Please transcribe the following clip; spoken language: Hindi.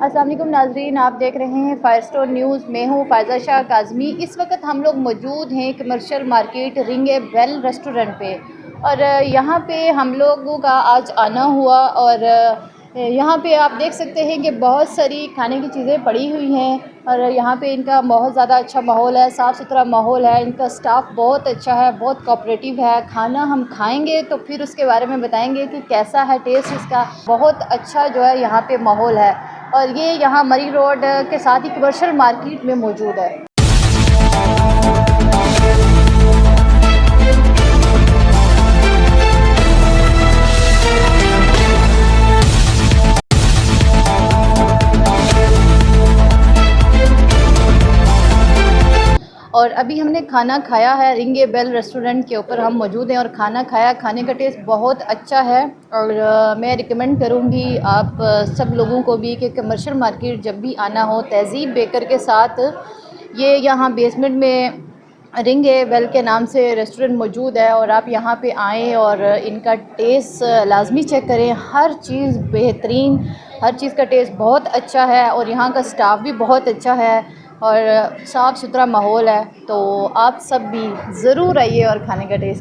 अस्सलाम वालेकुम नाज़रीन, आप देख रहे हैं फायर स्टोर न्यूज़। मैं हूँ फ़ायज़ा शाह काज़मी। इस वक्त हम लोग मौजूद हैं कमर्शियल मार्केट रिंग ए बेल रेस्टोरेंट पे, और यहाँ पे हम लोगों का आज आना हुआ। और यहाँ पे आप देख सकते हैं कि बहुत सारी खाने की चीज़ें पड़ी हुई हैं, और यहाँ पे इनका बहुत ज़्यादा अच्छा माहौल है, साफ़ सुथरा माहौल है, इनका स्टाफ बहुत अच्छा है, बहुत कोऑपरेटिव है। खाना हम खाएंगे तो फिर उसके बारे में बताएंगे कि कैसा है टेस्ट इसका। बहुत अच्छा जो है यहाँ पे माहौल है, और ये यहाँ मरी रोड के साथ ही कमर्शियल मार्केट में मौजूद है। और अभी हमने खाना खाया है, रिंग ए बेल रेस्टोरेंट के ऊपर हम मौजूद हैं और खाना खाया। खाने का टेस्ट बहुत अच्छा है, और मैं रिकमेंड करूँगी आप सब लोगों को भी कि कमर्शियल मार्केट जब भी आना हो, तहज़ीब बेकर के साथ ये यहाँ बेसमेंट में रिंग ए बेल के नाम से रेस्टोरेंट मौजूद है, और आप यहाँ पे आएँ और इनका टेस्ट लाजमी चेक करें। हर चीज़ बेहतरीन, हर चीज़ का टेस्ट बहुत अच्छा है, और यहाँ का स्टाफ भी बहुत अच्छा है, और साफ़ सुथरा माहौल है। तो आप सब भी ज़रूर आइए और खाने का टेस्ट